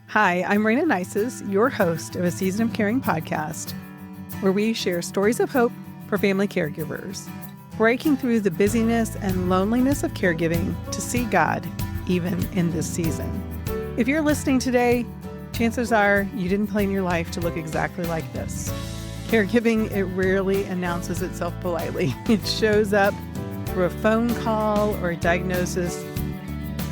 Hi, I'm Rayna, your host of A Season of Caring podcast, where we share stories of hope for family caregivers, breaking through the busyness and loneliness of caregiving to see God even in this season. If you're listening today, chances are you didn't plan your life to look exactly like this. Caregiving, it rarely announces itself politely. It shows up through a phone call or a diagnosis,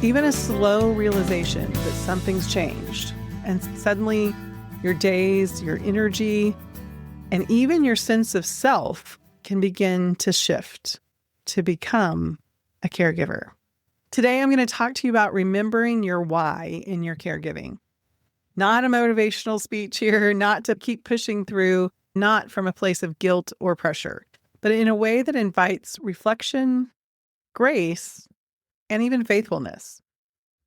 even a slow realization that something's changed. And suddenly your days, your energy, and even your sense of self can begin to shift to become a caregiver. Today, I'm going to talk to you about remembering your why in your caregiving. Not a motivational speech here, not to keep pushing through, not from a place of guilt or pressure, but in a way that invites reflection, grace, and even faithfulness.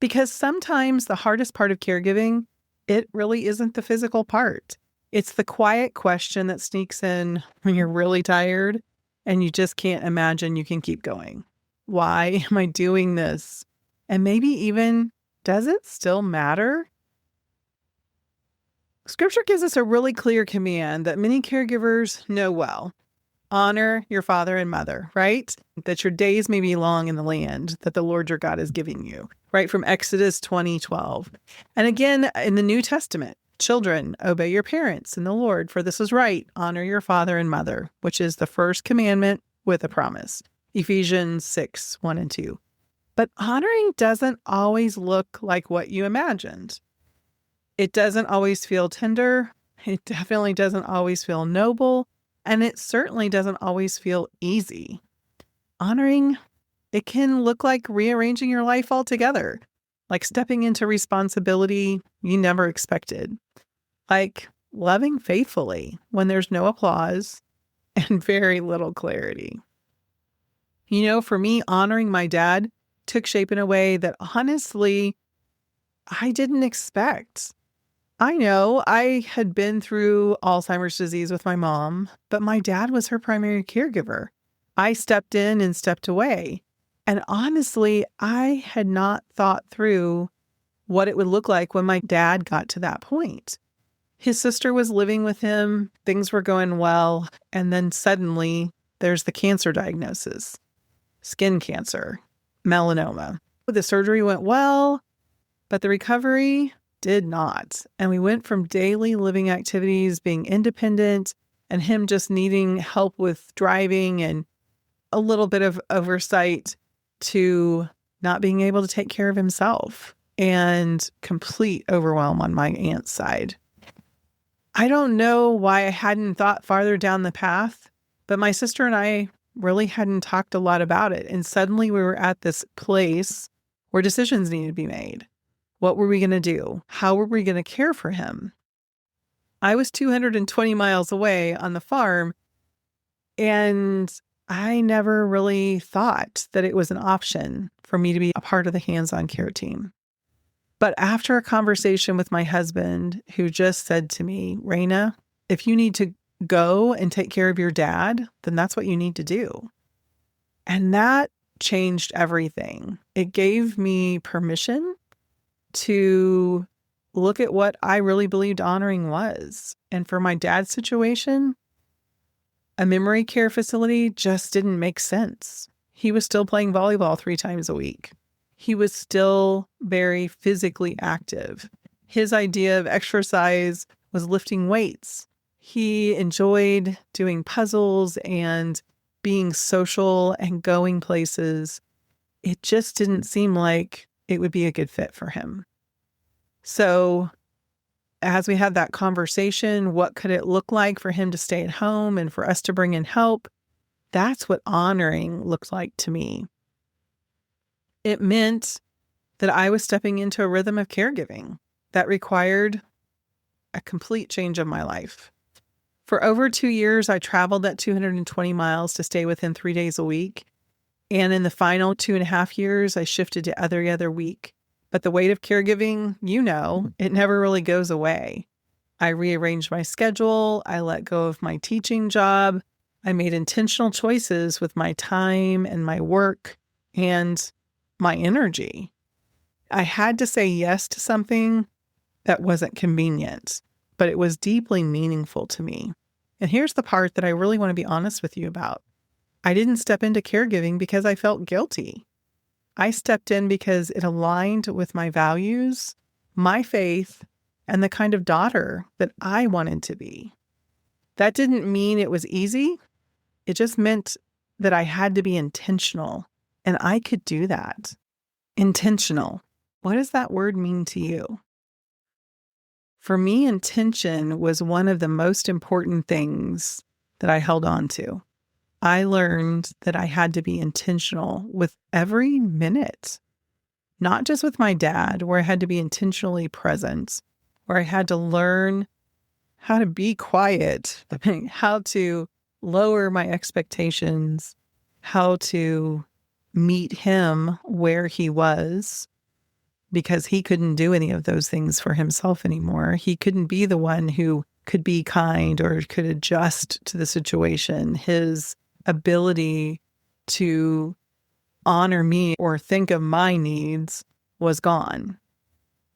Because sometimes the hardest part of caregiving, it really isn't the physical part. It's the quiet question that sneaks in when you're really tired and you just can't imagine you can keep going. Why am I doing this? And maybe even, does it still matter? Scripture gives us a really clear command that many caregivers know well. Honor your father and mother, right? That your days may be long in the land that the Lord your God is giving you, right? From Exodus 20:12. And again, in the New Testament, children, obey your parents in the Lord, for this is right. Honor your father and mother, which is the first commandment with a promise. Ephesians 6:1-2. But honoring doesn't always look like what you imagined. It doesn't always feel tender. It definitely doesn't always feel noble. And it certainly doesn't always feel easy. Honoring, it can look like rearranging your life altogether, like stepping into responsibility you never expected, like loving faithfully when there's no applause and very little clarity. You know, for me, honoring my dad took shape in a way that honestly, I didn't expect. I know I had been through Alzheimer's disease with my mom, but my dad was her primary caregiver. I stepped in and stepped away. And honestly, I had not thought through what it would look like when my dad got to that point. His sister was living with him, things were going well, and then suddenly there's the cancer diagnosis, skin cancer, melanoma. The surgery went well, but the recovery did not. And we went from daily living activities, being independent, and him just needing help with driving and a little bit of oversight to not being able to take care of himself and complete overwhelm on my aunt's side. I don't know why I hadn't thought farther down the path, but my sister and I really hadn't talked a lot about it. And suddenly we were at this place where decisions needed to be made. What were we going to do? How were we going to care for him? I was 220 miles away on the farm, and I never really thought that it was an option for me to be a part of the hands-on care team. But after a conversation with my husband, who just said to me, Rayna, if you need to go and take care of your dad, then that's what you need to do. And that changed everything. It gave me permission to look at what I really believed honoring was. And for my dad's situation, a memory care facility just didn't make sense. He was still playing volleyball 3 times a week. He was still very physically active. His idea of exercise was lifting weights. He enjoyed doing puzzles and being social and going places. It just didn't seem like it would be a good fit for him. So as we had that conversation, what could it look like for him to stay at home and for us to bring in help? That's what honoring looked like to me. It meant that I was stepping into a rhythm of caregiving that required a complete change of my life. For over 2 years, I traveled that 220 miles to stay with him 3 days a week. And in the final 2.5 years, I shifted to every other week. But the weight of caregiving, it never really goes away. I rearranged my schedule. I let go of my teaching job. I made intentional choices with my time and my work and my energy. I had to say yes to something that wasn't convenient, but it was deeply meaningful to me. And here's the part that I really want to be honest with you about. I didn't step into caregiving because I felt guilty. I stepped in because it aligned with my values, my faith, and the kind of daughter that I wanted to be. That didn't mean it was easy. It just meant that I had to be intentional, and I could do that. Intentional. What does that word mean to you? For me, intention was one of the most important things that I held on to. I learned that I had to be intentional with every minute, not just with my dad, where I had to be intentionally present, where I had to learn how to be quiet, how to lower my expectations, how to meet him where he was, because he couldn't do any of those things for himself anymore. He couldn't be the one who could be kind or could adjust to the situation. His ability to honor me or think of my needs was gone.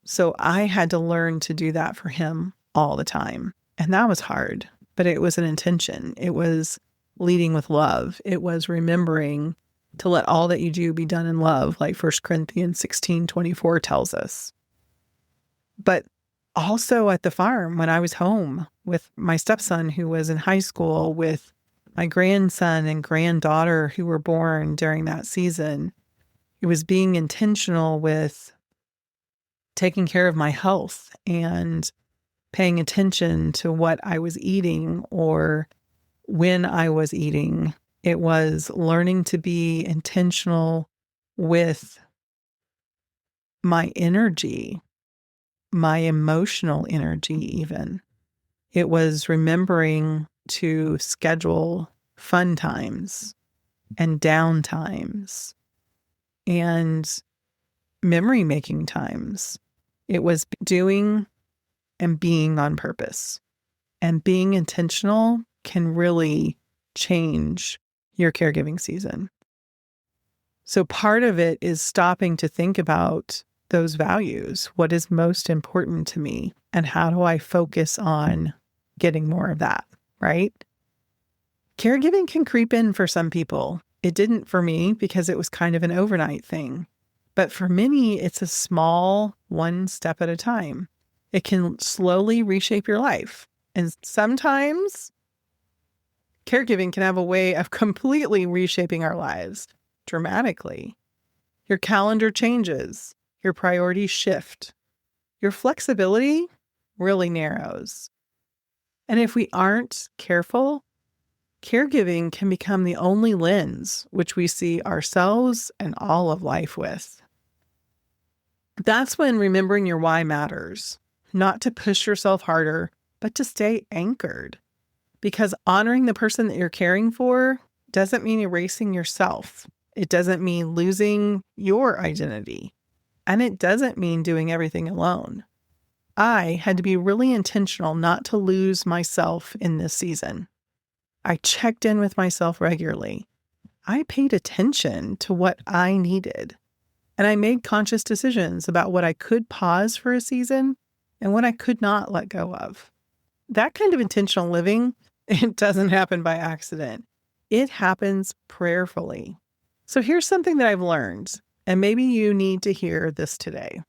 So I had to learn to do that for him all the time. And that was hard, but it was an intention. It was leading with love. It was remembering to let all that you do be done in love, like 1 Corinthians 16:24 tells us. But also at the farm, when I was home with my stepson who was in high school, with my grandson and granddaughter who were born during that season, it was being intentional with taking care of my health and paying attention to what I was eating or when I was eating. It was learning to be intentional with my energy, my emotional energy even. It was remembering to schedule fun times and down times and memory making times. It was doing and being on purpose. And being intentional can really change your caregiving season. So part of it is stopping to think about those values. What is most important to me? And how do I focus on getting more of that, right? Caregiving can creep in for some people. It didn't for me because it was kind of an overnight thing. But for many, it's a small one step at a time. It can slowly reshape your life. And sometimes caregiving can have a way of completely reshaping our lives dramatically. Your calendar changes, your priorities shift, your flexibility really narrows. And if we aren't careful, caregiving can become the only lens which we see ourselves and all of life with. That's when remembering your why matters, not to push yourself harder, but to stay anchored. Because honoring the person that you're caring for doesn't mean erasing yourself. It doesn't mean losing your identity. And it doesn't mean doing everything alone. I had to be really intentional not to lose myself in this season. I checked in with myself regularly. I paid attention to what I needed. And I made conscious decisions about what I could pause for a season and what I could not let go of. That kind of intentional living, it doesn't happen by accident. It happens prayerfully. So here's something that I've learned, and maybe you need to hear this today.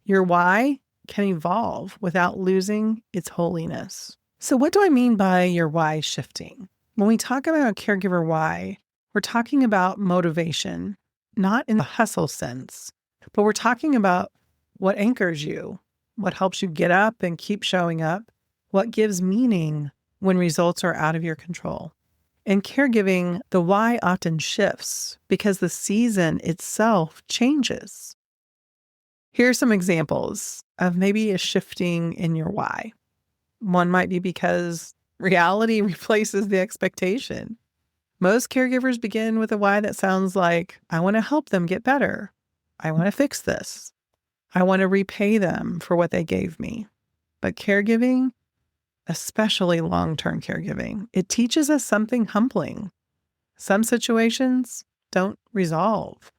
Your why can evolve without losing its holiness. So what do I mean by your why shifting? When we talk about a caregiver why, we're talking about motivation, not in the hustle sense, but we're talking about what anchors you, what helps you get up and keep showing up, what gives meaning when results are out of your control. In caregiving, the why often shifts because the season itself changes. Here are some examples of maybe a shifting in your why. One might be because reality replaces the expectation. Most caregivers begin with a why that sounds like, I want to help them get better. I want to fix this. I want to repay them for what they gave me. But caregiving, especially long-term caregiving, it teaches us something humbling. Some situations don't resolve.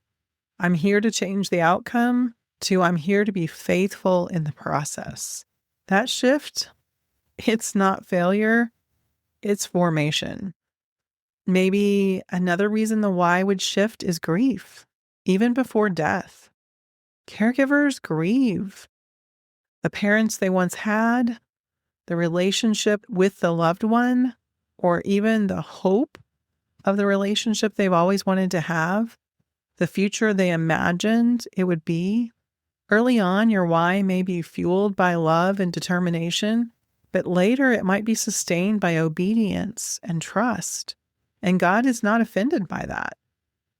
I'm here to change the outcome, to I'm here to be faithful in the process. That shift, it's not failure, it's formation. Maybe another reason the why would shift is grief, even before death. Caregivers grieve the parents they once had, the relationship with the loved one, or even the hope of the relationship they've always wanted to have, the future they imagined it would be. Early on, your why may be fueled by love and determination, but later it might be sustained by obedience and trust. And God is not offended by that.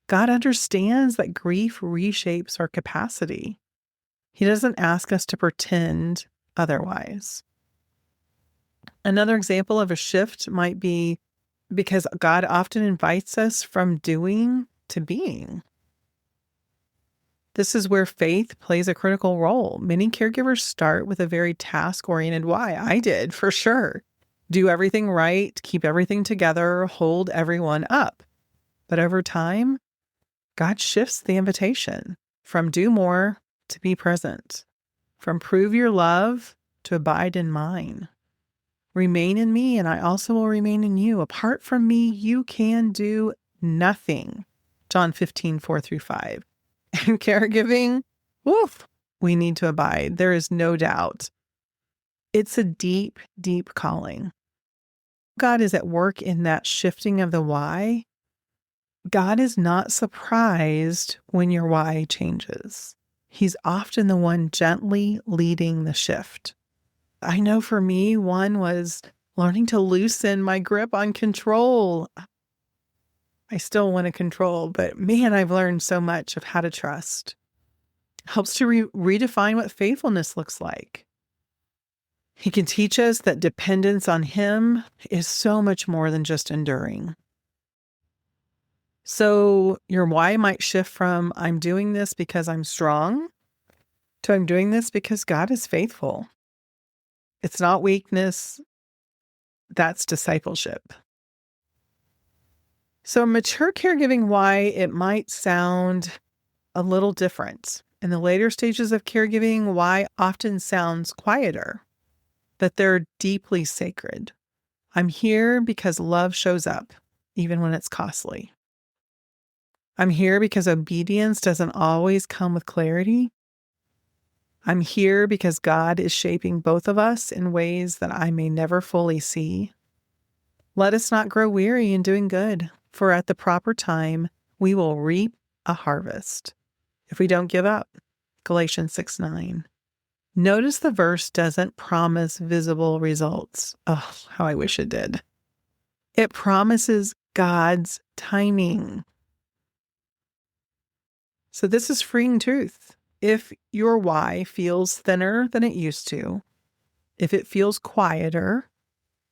God understands that grief reshapes our capacity. He doesn't ask us to pretend otherwise. Another example of a shift might be because God often invites us from doing to being. This is where faith plays a critical role. Many caregivers start with a very task-oriented why. I did, for sure. Do everything right, keep everything together, hold everyone up. But over time, God shifts the invitation from do more to be present, from prove your love to abide in mine. Remain in me, and I also will remain in you. Apart from me, you can do nothing. John 15, 4-5. And caregiving, woof, we need to abide. There is no doubt. It's a deep, deep calling. God is at work in that shifting of the why. God is not surprised when your why changes. He's often the one gently leading the shift. I know for me, one was learning to loosen my grip on control. I still want to control, but man, I've learned so much of how to trust. Helps to redefine what faithfulness looks like. He can teach us that dependence on Him is so much more than just enduring. So your why might shift from I'm doing this because I'm strong to I'm doing this because God is faithful. It's not weakness. That's discipleship. So mature caregiving why, it might sound a little different. In the later stages of caregiving, why often sounds quieter, but they're deeply sacred. I'm here because love shows up, even when it's costly. I'm here because obedience doesn't always come with clarity. I'm here because God is shaping both of us in ways that I may never fully see. Let us not grow weary in doing good, for at the proper time, we will reap a harvest if we don't give up. Galatians 6:9. Notice the verse doesn't promise visible results. Oh, how I wish it did. It promises God's timing. So this is freeing truth. If your why feels thinner than it used to, if it feels quieter,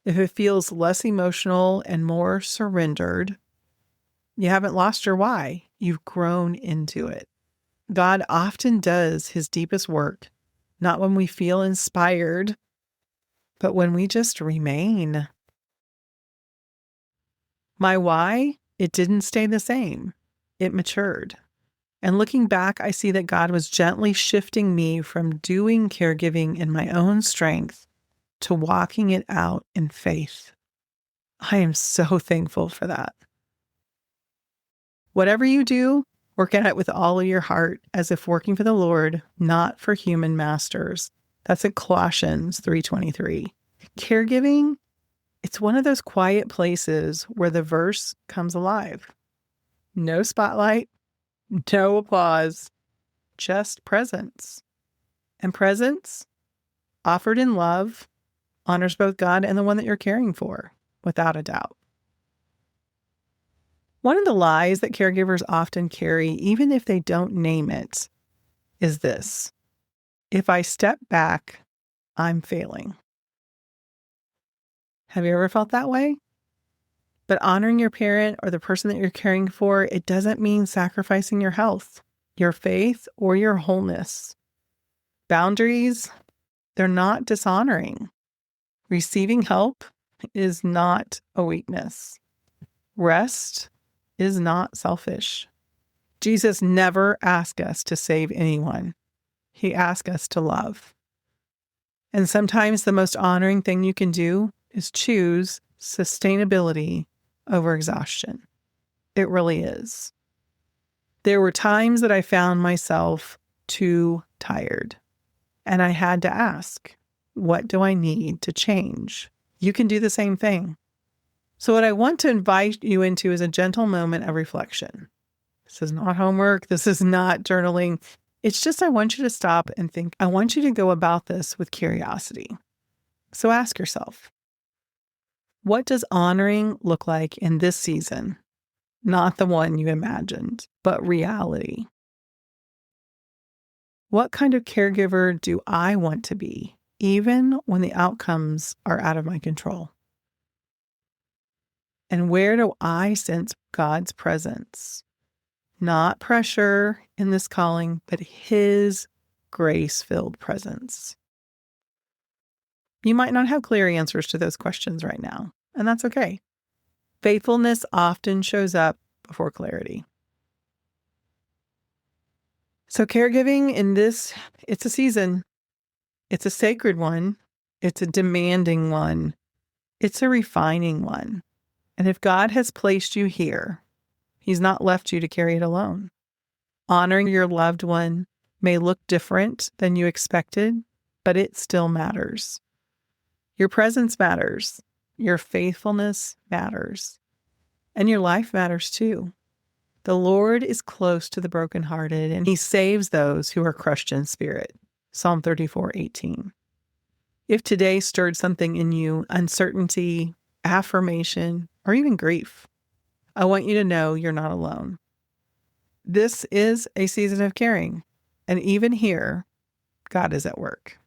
if it feels less emotional and more surrendered, you haven't lost your why. You've grown into it. God often does His deepest work, not when we feel inspired, but when we just remain. My why, it didn't stay the same. It matured. And looking back, I see that God was gently shifting me from doing caregiving in my own strength to walking it out in faith. I am so thankful for that. Whatever you do, work at it with all of your heart, as if working for the Lord, not for human masters. That's at Colossians 3:23. Caregiving, it's one of those quiet places where the verse comes alive. No spotlight, no applause, just presence. And presence, offered in love, honors both God and the one that you're caring for, without a doubt. One of the lies that caregivers often carry, even if they don't name it, is this: if I step back, I'm failing. Have you ever felt that way? But honoring your parent or the person that you're caring for, it doesn't mean sacrificing your health, your faith, or your wholeness. Boundaries, they're not dishonoring. Receiving help is not a weakness. Rest is not selfish. Jesus never asked us to save anyone. He asks us to love. And sometimes the most honoring thing you can do is choose sustainability over exhaustion. It really is. There were times that I found myself too tired, and I had to ask, what do I need to change? You can do the same thing. So what I want to invite you into is a gentle moment of reflection. This is not homework. This is not journaling. It's just I want you to stop and think. I want you to go about this with curiosity. So ask yourself, what does honoring look like in this season? Not the one you imagined, but reality. What kind of caregiver do I want to be, even when the outcomes are out of my control? And where do I sense God's presence? Not pressure in this calling, but His grace-filled presence. You might not have clear answers to those questions right now, and that's okay. Faithfulness often shows up before clarity. So caregiving it's a season. It's a sacred one. It's a demanding one. It's a refining one. And if God has placed you here, He's not left you to carry it alone. Honoring your loved one may look different than you expected, but it still matters. Your presence matters. Your faithfulness matters. And your life matters too. The Lord is close to the brokenhearted, and He saves those who are crushed in spirit. Psalm 34:18. If today stirred something in you, uncertainty, affirmation, or even grief, I want you to know you're not alone. This is a season of caring, and even here, God is at work.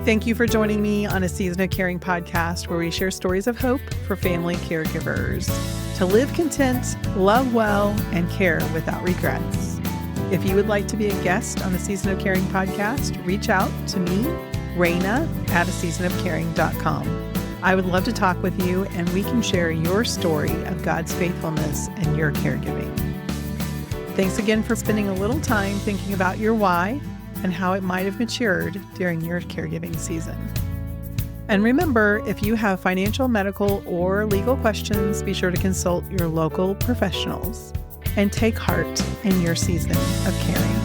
Thank you for joining me on a Season of Caring podcast where we share stories of hope for family caregivers to live content, love well, and care without regrets. If you would like to be a guest on the Season of Caring podcast, reach out to me, Rayna, at aseasonofcaring.com. I would love to talk with you, and we can share your story of God's faithfulness and your caregiving. Thanks again for spending a little time thinking about your why and how it might have matured during your caregiving season. And remember, if you have financial, medical, or legal questions, be sure to consult your local professionals and take heart in your season of caring.